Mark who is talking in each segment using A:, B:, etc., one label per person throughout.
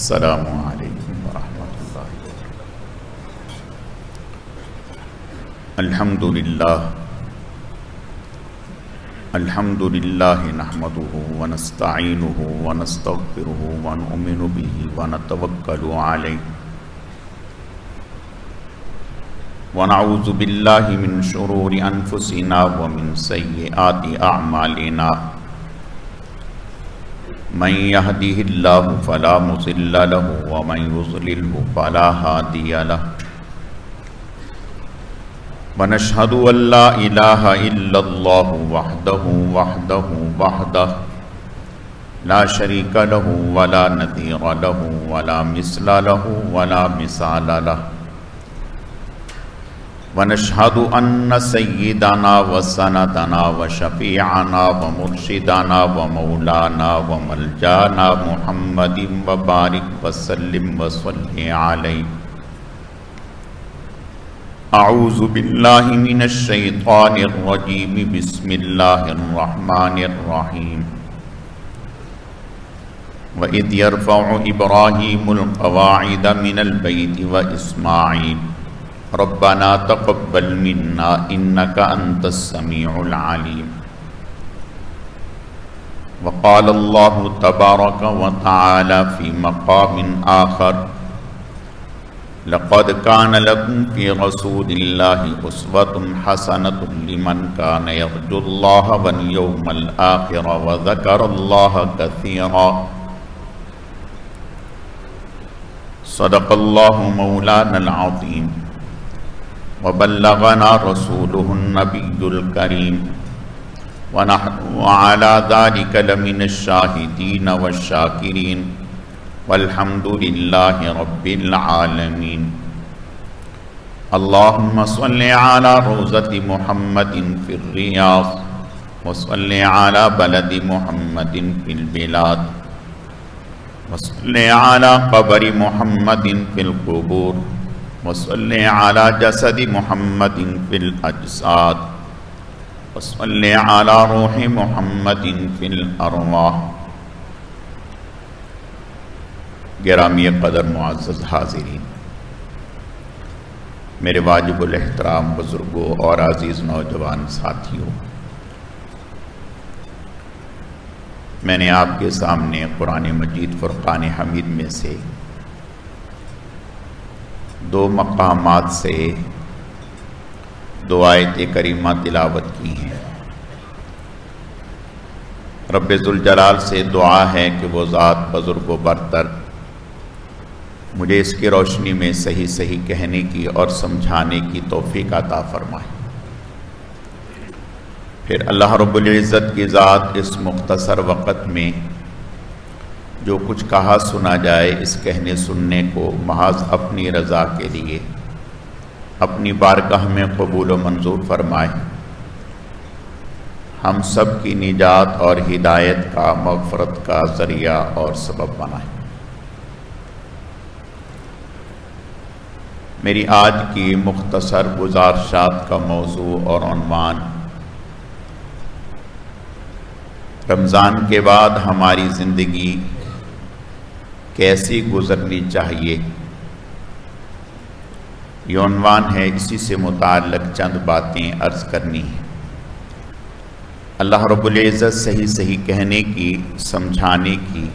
A: السلام علیکم ورحمۃ اللہ الحمد للہ نحمده ونستعینه ونستغفره ونؤمن به ونتوکل علیہ ونعوذ باللہ من شرور انفسنا ومن سیئات اعمالنا من يهده الله فلا مضل له ومن يضلل فلا هادي له ونشهد أن لا إله إلا الله وحده لا شريك له ولا نظير له ولا مثل له ولا مثال له ونشهد أن سيدنا وسندنا وشفيعنا ومرشدنا ومولانا وملجانا محمد وبارك وسلم وصل عليه. أعوذ بالله من الشيطان الرجيم. بسم الله الرحمن الرحيم. وإذ يرفع إبراهيم القواعد من البيت وإسماعيل ربنا تقبل منا إنك أنت السميع العليم. وقال الله تبارك وتعالى في مقام آخر لقد كان لكم في رسول الله أسوة حسنة لمن كان يرجو الله واليوم الآخر وذكر الله كثيرا. صدق الله مولانا العظيم وبلغنا رسوله النبي الكريم ونحن على ذلك لمن الشاهدين والشاكرين والحمد لله رب العالمين. اللهم صل على روضة محمد في الرياض وصل على بلد محمد في البلاد وصل على قبر محمد في القبور وصل على جسد محمد في الأجساد وصل على روح محمد في الأرواح. گرامی قدر معزز حاضرین، میرے واجب الاحترام بزرگوں اور عزیز نوجوان ساتھیوں، میں نے آپ کے سامنے قرآن مجید فرقان حمید میں سے دو مقامات سے دو آیت کریمہ تلاوت کی ہیں. رب ذوالجلال سے دعا ہے کہ وہ ذات بزرگ و برتر مجھے اس کی روشنی میں صحیح صحیح کہنے کی اور سمجھانے کی توفیق عطا فرمائے. پھر اللہ رب العزت کی ذات اس مختصر وقت میں جو کچھ کہا سنا جائے، اس کہنے سننے کو محض اپنی رضا کے لیے اپنی بارگاہ میں قبول و منظور فرمائے. ہم سب کی نجات اور ہدایت کا، مغفرت کا ذریعہ اور سبب بنائے. میری آج کی مختصر گزارشات کا موضوع اور عنوان رمضان کے بعد ہماری زندگی کیسی گزرنی چاہیے، یہ عنوان ہے. اسی سے متعلق چند باتیں عرض کرنی ہیں. اللہ رب العزت صحیح صحیح کہنے کی، سمجھانے کی،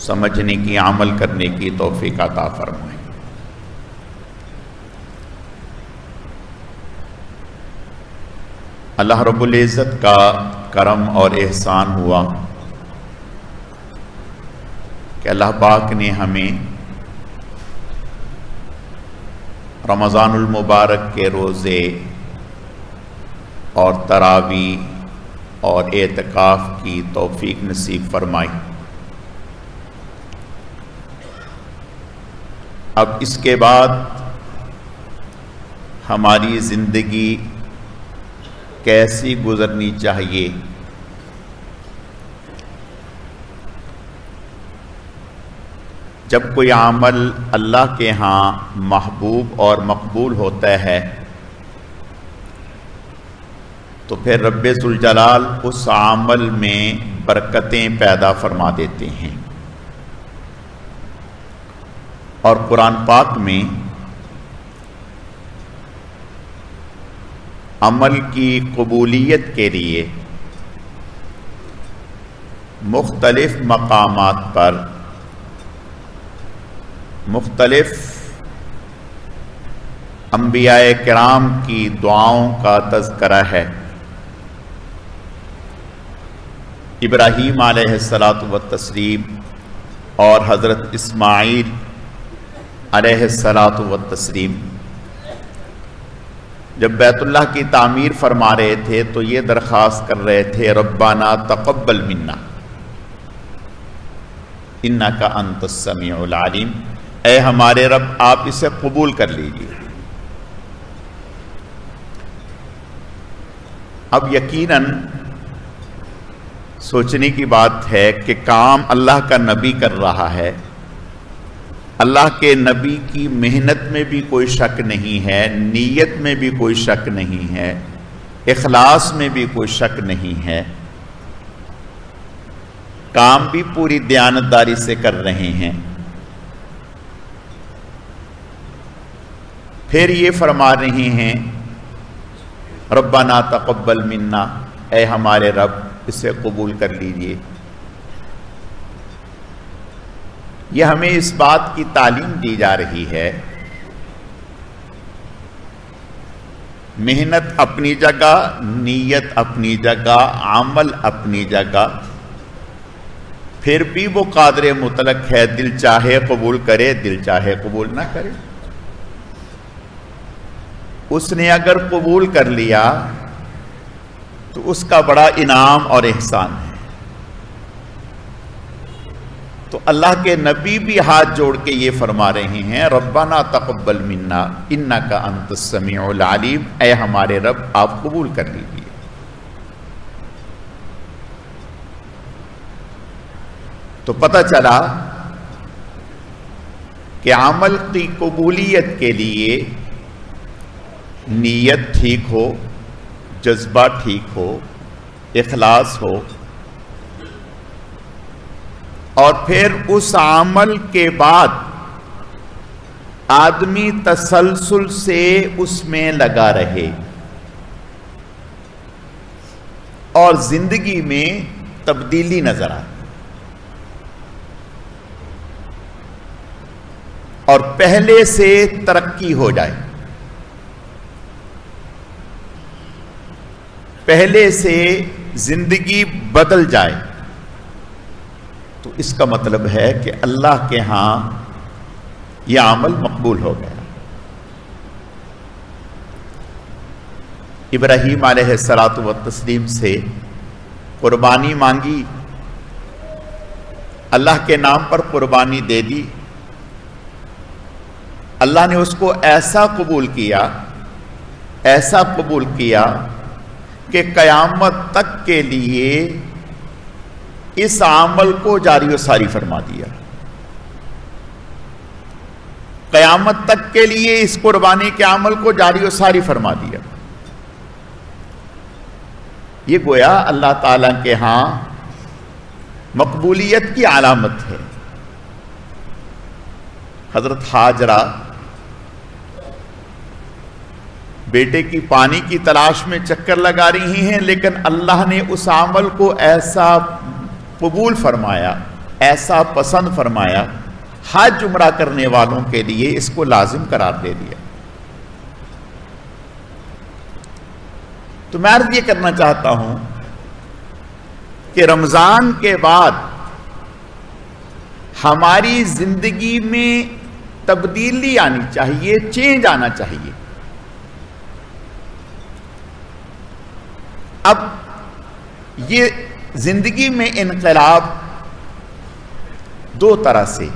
A: سمجھنے کی، عمل کرنے کی توفیق عطا فرمائے. اللہ رب العزت کا کرم اور احسان ہوا کہ اللہ پاک نے ہمیں رمضان المبارک کے روزے اور تراویح اور اعتکاف کی توفیق نصیب فرمائی. اب اس کے بعد ہماری زندگی کیسی گزرنی چاہیے، جب کوئی عمل اللہ کے ہاں محبوب اور مقبول ہوتا ہے تو پھر رب ذوالجلال اس عمل میں برکتیں پیدا فرما دیتے ہیں. اور قرآن پاک میں عمل کی قبولیت کے لیے مختلف مقامات پر مختلف انبیاء کرام کی دعاؤں کا تذکرہ ہے۔ ابراہیم علیہ الصلاۃ والتسلیم اور حضرت اسماعیل علیہ الصلاۃ والتسلیم جب بیت اللہ کی تعمیر فرما رہے تھے تو یہ درخواست کر رہے تھے، ربنا تقبل منا انک انت السمیع العلیم، اے ہمارے رب آپ اسے قبول کر لیجیے۔ اب یقیناً سوچنے کی بات ہے کہ کام اللہ کا نبی کر رہا ہے، اللہ کے نبی کی محنت میں بھی کوئی شک نہیں ہے، نیت میں بھی کوئی شک نہیں ہے، اخلاص میں بھی کوئی شک نہیں ہے، کام بھی پوری دیانتداری سے کر رہے ہیں۔ پھر یہ فرما رہے ہیں ربنا تقبل منا، اے ہمارے رب اسے قبول کر لیجئے۔ یہ ہمیں اس بات کی تعلیم دی جا رہی ہے، محنت اپنی جگہ، نیت اپنی جگہ، عمل اپنی جگہ، پھر بھی وہ قادر مطلق ہے، دل چاہے قبول کرے، دل چاہے قبول نہ کرے۔ اس نے اگر قبول کر لیا تو اس کا بڑا انعام اور احسان ہے۔ تو اللہ کے نبی بھی ہاتھ جوڑ کے یہ فرما رہے ہیں، ربنا تقبل منا انک انت السمیع العلیم، اے ہمارے رب آپ قبول کر لیجیے۔ تو پتہ چلا کہ عمل کی قبولیت کے لیے نیت ٹھیک ہو، جذبہ ٹھیک ہو، اخلاص ہو، اور پھر اس عمل کے بعد آدمی تسلسل سے اس میں لگا رہے اور زندگی میں تبدیلی نظر آئے، اور پہلے سے ترقی ہو جائے، پہلے سے زندگی بدل جائے، تو اس کا مطلب ہے کہ اللہ کے ہاں یہ عمل مقبول ہو گیا۔ ابراہیم علیہ الصلاۃ والتسلیم سے قربانی مانگی، اللہ کے نام پر قربانی دے دی، اللہ نے اس کو ایسا قبول کیا، ایسا قبول کیا کہ قیامت تک کے لیے اس عمل کو جاری و ساری فرما دیا، قیامت تک کے لیے اس قربانی کے عمل کو جاری و ساری فرما دیا۔ یہ گویا اللہ تعالیٰ کے ہاں مقبولیت کی علامت ہے۔ حضرت ہاجرہ بیٹے کی پانی کی تلاش میں چکر لگا رہی ہیں، لیکن اللہ نے اس عمل کو ایسا قبول فرمایا، ایسا پسند فرمایا، حج عمرہ کرنے والوں کے لیے اس کو لازم قرار دے دیا۔ تو میں عرض یہ کرنا چاہتا ہوں کہ رمضان کے بعد ہماری زندگی میں تبدیلی آنی چاہیے، چینج آنا چاہیے۔ اب یہ زندگی میں انقلاب دو طرح سے،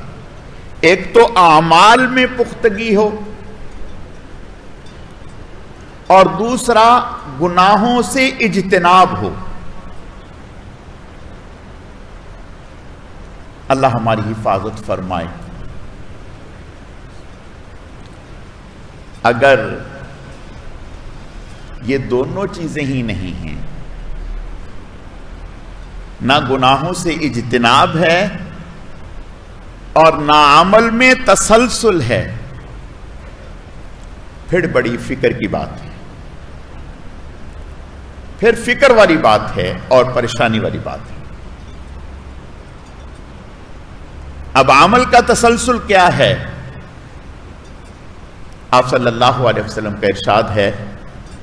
A: ایک تو اعمال میں پختگی ہو اور دوسرا گناہوں سے اجتناب ہو۔ اللہ ہماری حفاظت فرمائے۔ اگر یہ دونوں چیزیں ہی نہیں ہیں، نہ گناہوں سے اجتناب ہے اور نہ عمل میں تسلسل ہے، پھر بڑی فکر کی بات ہے، پھر فکر والی بات ہے اور پریشانی والی بات ہے۔ اب عمل کا تسلسل کیا ہے؟ آپ صلی اللہ علیہ وسلم کا ارشاد ہے،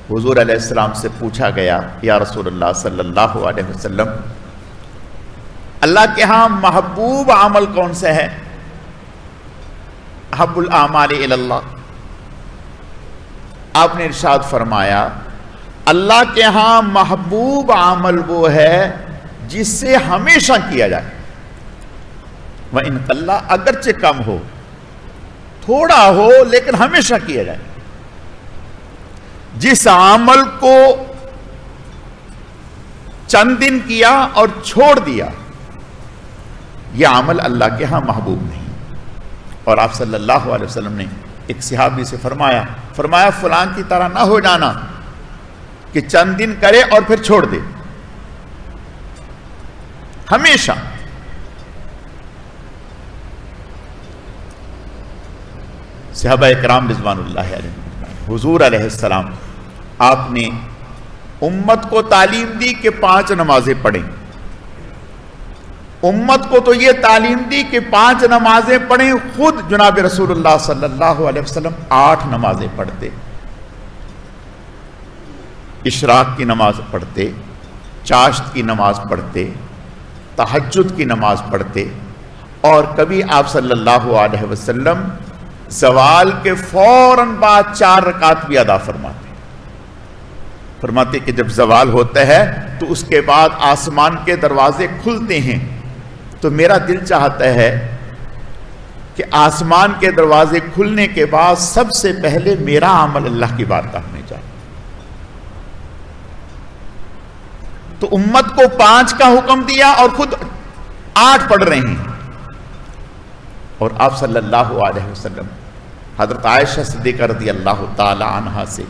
A: حضور علیہ السلام سے پوچھا گیا، یا رسول اللہ صلی اللہ علیہ وسلم، اللہ کے ہاں محبوب عمل کون سے ہے؟ احب الاعمال الی اللہ۔ آپ نے ارشاد فرمایا، اللہ کے ہاں محبوب عمل وہ ہے جس سے ہمیشہ کیا جائے، وَإِنْ قَلَّ، اگرچہ کم ہو، تھوڑا ہو، لیکن ہمیشہ کیا جائے۔ جس عمل کو چند دن کیا اور چھوڑ دیا، یہ عمل اللہ کے ہاں محبوب نہیں۔ اور آپ صلی اللہ علیہ وسلم نے ایک صحابی سے فرمایا فلاں کی طرح نہ ہو جانا کہ چند دن کرے اور پھر چھوڑ دے، ہمیشہ۔ صحابہ اکرام رضوان اللہ علیہ، حضور علیہ السلام، آپ نے امت کو تعلیم دی کہ 5 نمازیں پڑھیں۔ امت کو تو یہ تعلیم دی کہ 5 نمازیں پڑھیں، خود جناب رسول اللہ صلی اللہ علیہ وسلم 8 نمازیں پڑھتے، اشراق کی نماز پڑھتے، چاشت کی نماز پڑھتے، تہجد کی نماز پڑھتے، اور کبھی آپ صلی اللہ علیہ وسلم زوال کے فوراً بعد 4 رکعت بھی ادا فرماتے کہ جب زوال ہوتا ہے تو اس کے بعد آسمان کے دروازے کھلتے ہیں، تو میرا دل چاہتا ہے کہ آسمان کے دروازے کھلنے کے بعد سب سے پہلے میرا عمل اللہ کی بارگاہ میں جائے۔ تو امت کو 5 کا حکم دیا اور خود 8 پڑھ رہے ہیں۔ اور آپ صلی اللہ علیہ وسلم، حضرت عائشہ صدیقہ رضی اللہ تعالی عنہا سے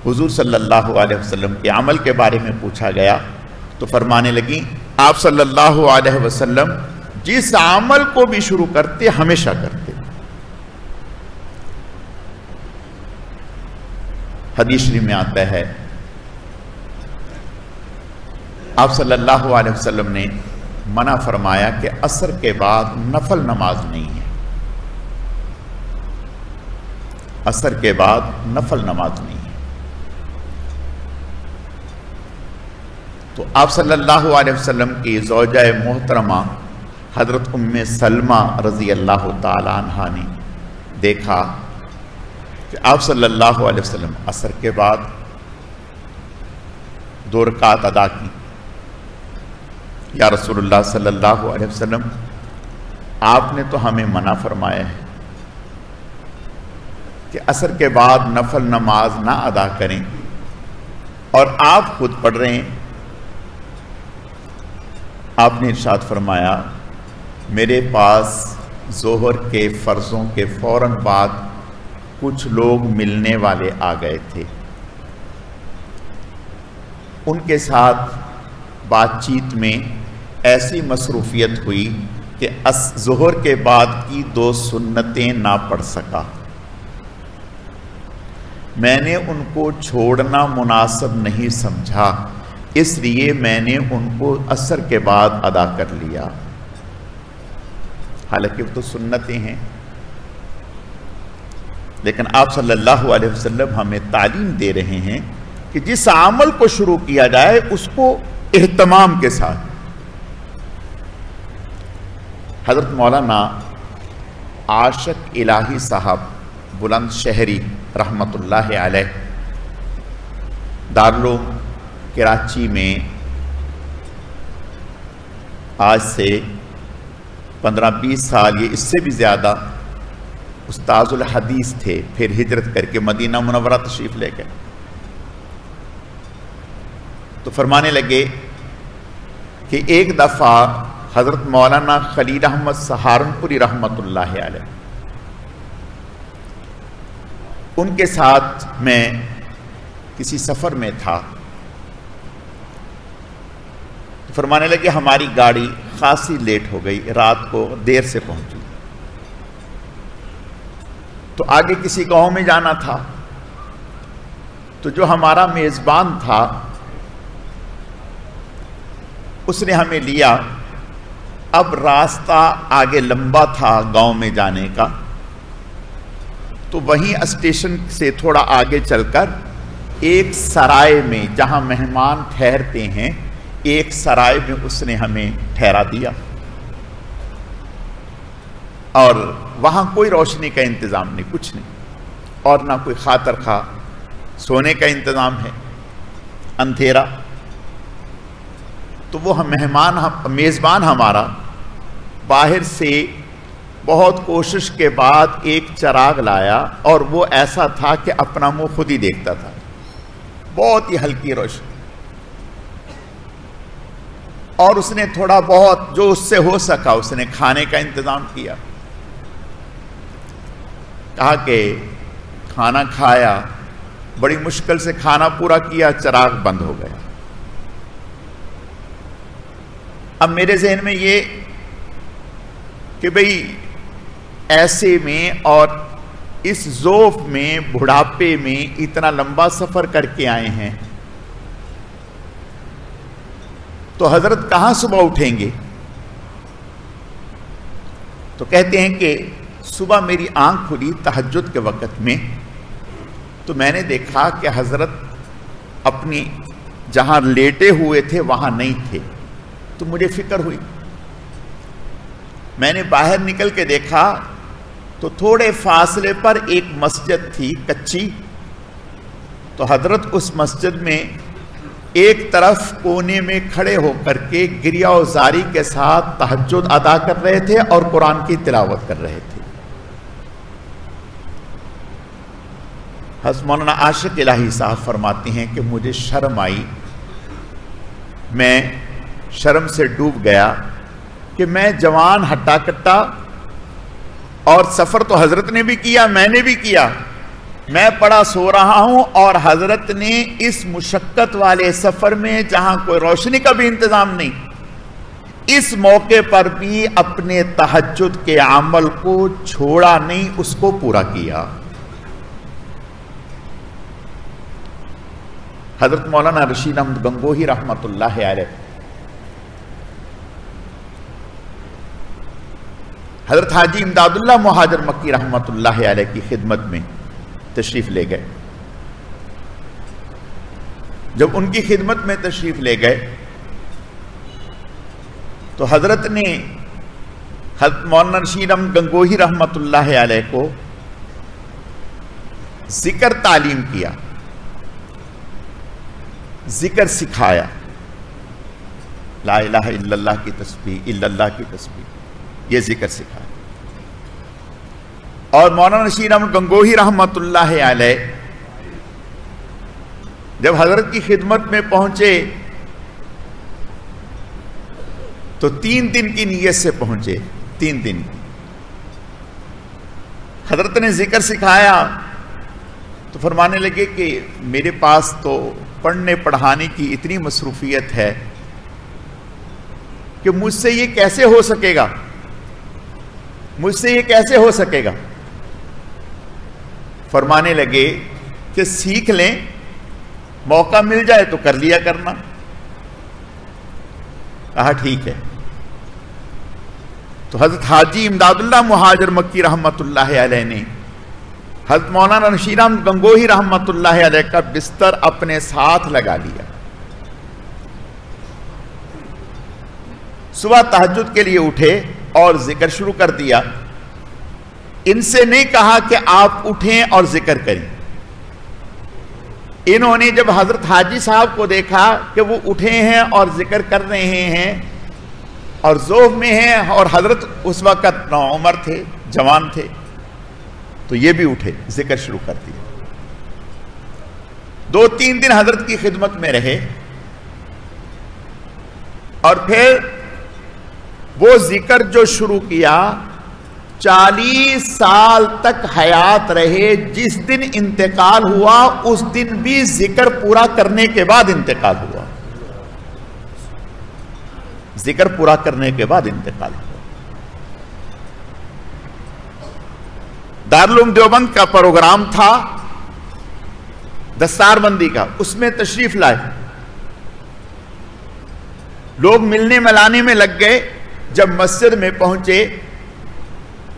A: حضور صلی اللہ علیہ وسلم کے عمل کے بارے میں پوچھا گیا تو فرمانے لگیں، آپ صلی اللہ علیہ وسلم جس عمل کو بھی شروع کرتے ہمیشہ کرتے۔ حدیث شریف میں آتا ہے، آپ صلی اللہ علیہ وسلم نے منع فرمایا کہ عصر کے بعد نفل نماز نہیں ہے، عصر کے بعد نفل نماز نہیں ہے۔ تو آپ صلی اللہ علیہ وسلم کی زوجہ محترمہ حضرت ام سلمہ رضی اللہ تعالی عنہا نے دیکھا کہ آپ صلی اللہ علیہ وسلم عصر کے بعد 2 رکعت ادا کی۔ یا رسول اللہ صلی اللہ علیہ وسلم، آپ نے تو ہمیں منع فرمایا ہے کہ عصر کے بعد نفل نماز نہ ادا کریں، اور آپ خود پڑھ رہے ہیں۔ آپ نے ارشاد فرمایا، میرے پاس ظہر کے فرضوں کے فوراً بعد کچھ لوگ ملنے والے آ گئے تھے، ان کے ساتھ بات چیت میں ایسی مصروفیت ہوئی کہ ظہر کے بعد کی 2 سنتیں نہ پڑھ سکا۔ میں نے ان کو چھوڑنا مناسب نہیں سمجھا، اس لیے میں نے ان کو عصر کے بعد ادا کر لیا، حالانکہ وہ تو سنتیں ہیں۔ لیکن آپ صلی اللہ علیہ وسلم ہمیں تعلیم دے رہے ہیں کہ جس عمل کو شروع کیا جائے اس کو اہتمام کے ساتھ۔ حضرت مولانا عاشق الہی صاحب بلند شہری رحمت اللہ علیہ دارالعلوم کراچی میں آج سے 15-20 سال، یہ اس سے بھی زیادہ، استاذ الحدیث تھے، پھر ہجرت کر کے مدینہ منورہ تشریف لے گئے۔ تو فرمانے لگے کہ ایک دفعہ حضرت مولانا خلیل احمد سہارنپوری رحمت اللہ علیہ، ان کے ساتھ میں کسی سفر میں تھا، فرمانے لگے ہماری گاڑی خاصی لیٹ ہو گئی، رات کو دیر سے پہنچی، تو آگے کسی گاؤں میں جانا تھا، تو جو ہمارا میزبان تھا اس نے ہمیں لیا. اب راستہ آگے لمبا تھا گاؤں میں جانے کا، تو وہیں اسٹیشن سے تھوڑا آگے چل کر ایک سرائے میں جہاں مہمان ٹھہرتے ہیں، ایک سرائے میں اس نے ہمیں ٹھہرا دیا. اور وہاں کوئی روشنی کا انتظام نہیں، کچھ نہیں، اور نہ کوئی خاطر خواہ سونے کا انتظام ہے، اندھیرا. تو وہ میزبان ہمارا باہر سے بہت کوشش کے بعد ایک چراغ لایا، اور وہ ایسا تھا کہ اپنا منہ خود ہی دیکھتا تھا، بہت ہی ہلکی روشنی. اور اس نے تھوڑا بہت جو اس سے ہو سکا اس نے کھانے کا انتظام کیا. کہا کہ کھانا کھایا، بڑی مشکل سے کھانا پورا کیا، چراغ بند ہو گیا. اب میرے ذہن میں یہ کہ بھئی ایسے میں اور اس ذوف میں، بڑھاپے میں اتنا لمبا سفر کر کے آئے ہیں، تو حضرت کہاں صبح اٹھیں گے؟ تو کہتے ہیں کہ صبح میری آنکھ کھلی تہجد کے وقت میں، تو میں نے دیکھا کہ حضرت اپنی جہاں لیٹے ہوئے تھے وہاں نہیں تھے. تو مجھے فکر ہوئی، میں نے باہر نکل کے دیکھا تو تھوڑے فاصلے پر ایک مسجد تھی کچی. تو حضرت اس مسجد میں ایک طرف کونے میں کھڑے ہو کر کے گریہ و زاری کے ساتھ تہجد ادا کر رہے تھے اور قرآن کی تلاوت کر رہے تھے. حضرت مولانا عاشق الہی صاحب فرماتے ہیں کہ مجھے شرم آئی، میں شرم سے ڈوب گیا کہ میں جوان ہٹا کٹا، اور سفر تو حضرت نے بھی کیا، میں نے بھی کیا، میں پڑا سو رہا ہوں، اور حضرت نے اس مشقت والے سفر میں جہاں کوئی روشنی کا بھی انتظام نہیں، اس موقع پر بھی اپنے تہجد کے عمل کو چھوڑا نہیں، اس کو پورا کیا. حضرت مولانا رشید احمد گنگوہی رحمۃ اللہ علیہ، حضرت حاجی امداد اللہ مہاجر مکی رحمۃ اللہ علیہ کی خدمت میں تشریف لے گئے. جب ان کی خدمت میں تشریف لے گئے تو حضرت نے حضرت مولانا رشید احمد گنگوہی رحمۃ اللہ علیہ کو ذکر تعلیم کیا، ذکر سکھایا، لا الہ الا اللہ کی تسبیح، الا اللہ کی تسبیح، یہ ذکر سکھایا. اور مولانا رشید احمد گنگوہی رحمۃ اللہ علیہ جب حضرت کی خدمت میں پہنچے تو 3 دن کی نیت سے پہنچے. 3 دن حضرت نے ذکر سکھایا تو فرمانے لگے کہ میرے پاس تو پڑھنے پڑھانے کی اتنی مصروفیت ہے کہ مجھ سے یہ کیسے ہو سکے گا، مجھ سے یہ کیسے ہو سکے گا. فرمانے لگے کہ سیکھ لیں، موقع مل جائے تو کر لیا کرنا. کہا ٹھیک ہے. تو حضرت حاجی امداد اللہ مہاجر مکی رحمۃ اللہ علیہ نے حضرت مولانا رشید احمد گنگوہی رحمۃ اللہ علیہ کا بستر اپنے ساتھ لگا لیا. صبح تہجد کے لیے اٹھے اور ذکر شروع کر دیا. ان سے نہیں کہا کہ آپ اٹھیں اور ذکر کریں. انہوں نے جب حضرت حاجی صاحب کو دیکھا کہ وہ اٹھے ہیں اور ذکر کر رہے ہیں اور ذوف میں ہیں، اور حضرت اس وقت نوعمر تھے، جوان تھے، تو یہ بھی اٹھے، ذکر شروع کر دیا. 2-3 دن حضرت کی خدمت میں رہے، اور پھر وہ ذکر جو شروع کیا 40 سال تک حیات رہے. جس دن انتقال ہوا اس دن بھی ذکر پورا کرنے کے بعد انتقال ہوا. ذکر پورا کرنے کے بعد انتقال ہوا. دارالعلوم دیوبند کا پروگرام تھا دستار بندی کا، اس میں تشریف لائے، لوگ ملنے ملانے میں لگ گئے. جب مسجد میں پہنچے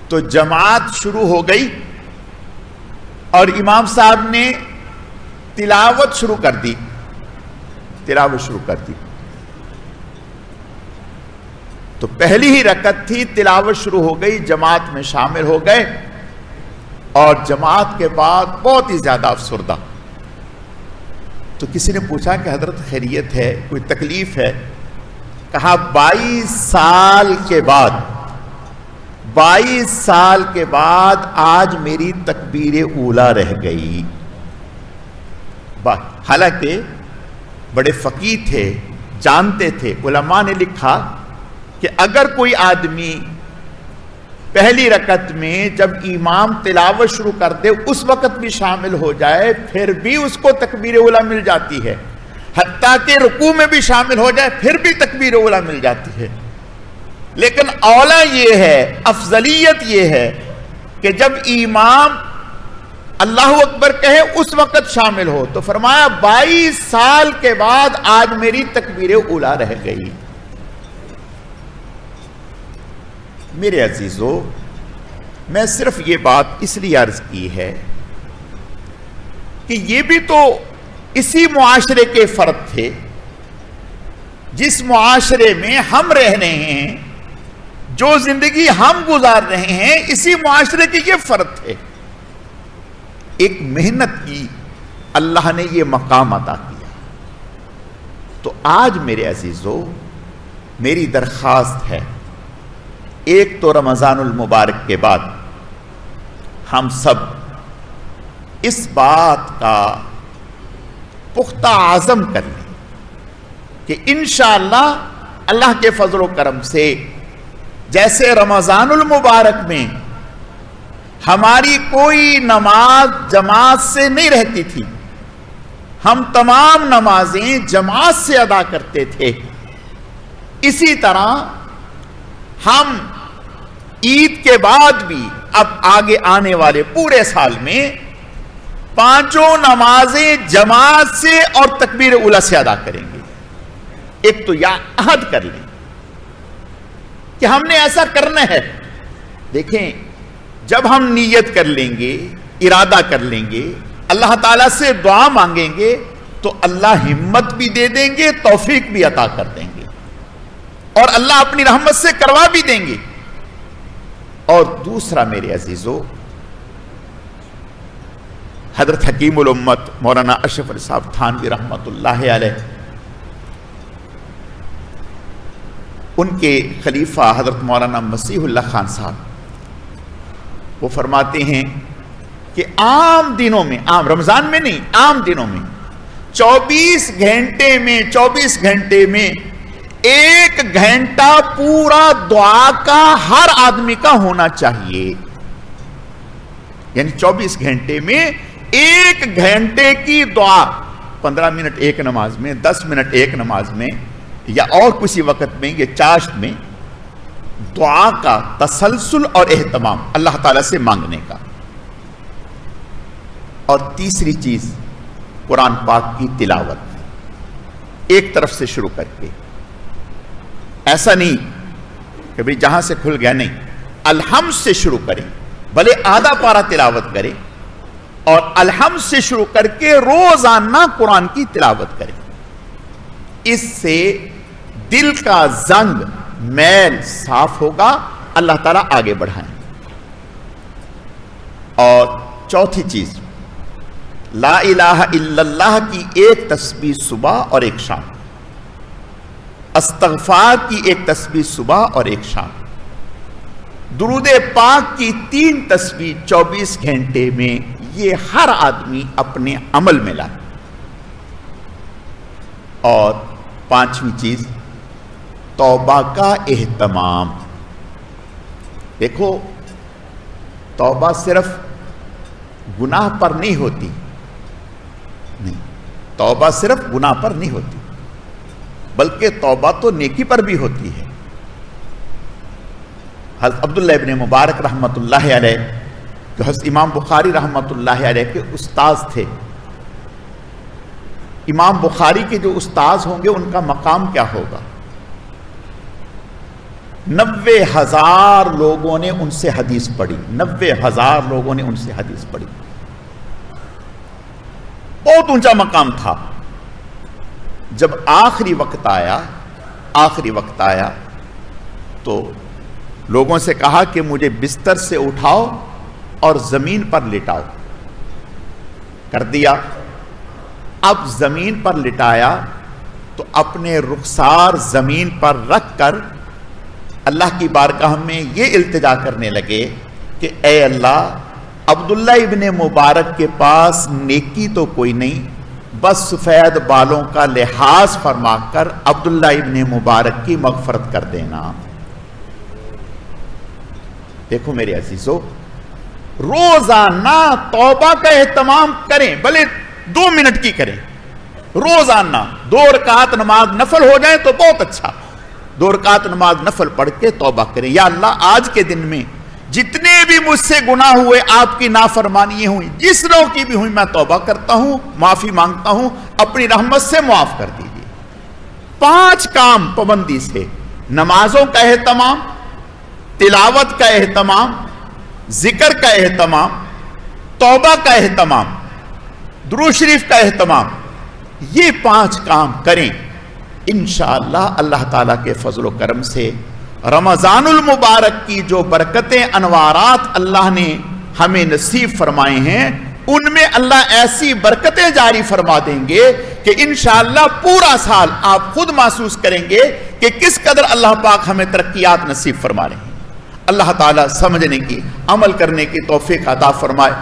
A: تو جماعت شروع ہو گئی اور امام صاحب نے تلاوت شروع کر دی. تو پہلی ہی رکعت تھی، تلاوت شروع ہو گئی، جماعت میں شامل ہو گئے اور جماعت کے بعد بہت ہی زیادہ افسردہ. تو کسی نے پوچھا کہ حضرت خیریت ہے، کوئی تکلیف ہے؟ کہا 22 سال کے بعد آج میری تکبیر اولیٰ رہ گئی. حالانکہ بڑے فقیہ تھے، جانتے تھے. علماء نے لکھا کہ اگر کوئی آدمی پہلی رکعت میں جب امام تلاوت شروع کر دے اس وقت بھی شامل ہو جائے پھر بھی اس کو تکبیر اولیٰ مل جاتی ہے، حتیٰ کہ رکوع میں بھی شامل ہو جائے پھر بھی تکبیر اولیٰ مل جاتی ہے. لیکن اولیٰ یہ ہے، افضلیت یہ ہے کہ جب امام اللہ اکبر کہے اس وقت شامل ہو. تو فرمایا 22 سال کے بعد آج میری تکبیر اولیٰ رہ گئی. میرے عزیزو، میں صرف یہ بات اس لیے عرض کی ہے کہ یہ بھی تو اسی معاشرے کے فرد تھے جس معاشرے میں ہم رہ رہے ہیں، جو زندگی ہم گزار رہے ہیں، اسی معاشرے کے یہ فرد تھے. ایک محنت کی اللہ نے یہ مقام عطا کیا. تو آج میرے عزیزو میری درخواست ہے، ایک تو رمضان المبارک کے بعد ہم سب اس بات کا پختہ عزم کر لیں کہ انشاءاللہ اللہ کے فضل و کرم سے جیسے رمضان المبارک میں ہماری کوئی نماز جماعت سے نہیں رہتی تھی، ہم تمام نمازیں جماعت سے ادا کرتے تھے، اسی طرح ہم عید کے بعد بھی اب آگے آنے والے پورے سال میں 5 نمازیں جماعت سے اور تکبیر اولیٰ سے ادا کریں گے. ایک تو یا عہد کر لیں کہ ہم نے ایسا کرنا ہے. دیکھیں، جب ہم نیت کر لیں گے، ارادہ کر لیں گے، اللہ تعالیٰ سے دعا مانگیں گے تو اللہ ہمت بھی دے دیں گے، توفیق بھی عطا کر دیں گے اور اللہ اپنی رحمت سے کروا بھی دیں گے. اور دوسرا میرے عزیزو، حضرت حکیم الامت مولانا اشرف علی صاحب تھانوی رحمت اللہ علیہ، ان کے خلیفہ حضرت مولانا مسیح اللہ خان صاحب وہ فرماتے ہیں کہ عام دنوں میں، عام رمضان میں نہیں، عام دنوں میں 24 گھنٹے میں 1 گھنٹہ پورا دعا کا ہر آدمی کا ہونا چاہیے. یعنی 24 گھنٹے میں 1 گھنٹے کی دعا، 15 منٹ ایک نماز میں، 10 منٹ ایک نماز میں، یا اور کسی وقت میں، یہ چاشت میں دعا کا تسلسل اور اہتمام اللہ تعالیٰ سے مانگنے کا. اور تیسری چیز قرآن پاک کی تلاوت، ایک طرف سے شروع کر کے. ایسا نہیں کہ بھئی جہاں سے کھل گیا، نہیں، الحمد سے شروع کریں، بھلے آدھا پارہ تلاوت کریں اور الحمد سے شروع کر کے روزانہ قرآن کی تلاوت کریں. اس سے دل کا زنگ میل صاف ہوگا، اللہ تعالیٰ آگے بڑھائیں. اور چوتھی چیز، لا الہ الا اللہ کی ایک تسبیح صبح اور ایک شام، استغفار کی ایک تسبیح صبح اور ایک شام، درود پاک کی 3 تسبیح 24 گھنٹے میں، یہ ہر آدمی اپنے عمل میں لائے. اور 5ویں چیز توبہ کا اہتمام. دیکھو، توبہ صرف گناہ پر نہیں ہوتی، نہیں، توبہ صرف گناہ پر نہیں ہوتی، بلکہ توبہ تو نیکی پر بھی ہوتی ہے. حضرت عبداللہ ابن مبارک رحمت اللہ علیہ جو حضرت امام بخاری رحمۃ اللہ علیہ کے استاذ تھے. امام بخاری کے جو استاذ ہوں گے ان کا مقام کیا ہوگا؟ 90,000 لوگوں نے ان سے حدیث پڑھی. 90,000 لوگوں نے ان سے حدیث پڑھی. بہت اونچا مقام تھا. جب آخری وقت آیا تو لوگوں سے کہا کہ مجھے بستر سے اٹھاؤ اور زمین پر لٹاؤ. کر دیا. اب زمین پر لٹایا تو اپنے رخسار زمین پر رکھ کر اللہ کی بارگاہ میں یہ التجا کرنے لگے کہ اے اللہ، عبداللہ ابن مبارک کے پاس نیکی تو کوئی نہیں، بس سفید بالوں کا لحاظ فرما کر عبداللہ ابن مبارک کی مغفرت کر دینا. دیکھو میرے عزیزو، روزانہ توبہ کا اہتمام کریں، بھلے 2 منٹ کی کریں. روزانہ 2 رکعت نماز نفل ہو جائیں تو بہت اچھا. 2 رکعت نماز نفل پڑھ کے توبہ کریں. یا اللہ، آج کے دن میں جتنے بھی مجھ سے گناہ ہوئے، آپ کی نافرمانیاں ہوئی، جس نوع کی بھی ہوئی، میں توبہ کرتا ہوں، معافی مانگتا ہوں، اپنی رحمت سے معاف کر دیجیے. 5 کام پابندی سے: نمازوں کا اہتمام، تلاوت کا اہتمام، ذکر کا اہتمام، توبہ کا اہتمام، درود شریف کا اہتمام. یہ 5 کام کریں. انشاءاللہ اللہ تعالیٰ کے فضل و کرم سے رمضان المبارک کی جو برکتیں، انوارات اللہ نے ہمیں نصیب فرمائے ہیں، ان میں اللہ ایسی برکتیں جاری فرما دیں گے کہ انشاءاللہ پورا سال آپ خود محسوس کریں گے کہ کس قدر اللہ پاک ہمیں ترقیات نصیب فرما رہے ہیں. اللہ تعالیٰ سمجھنے کی، عمل کرنے کی توفیق عطا فرمائے.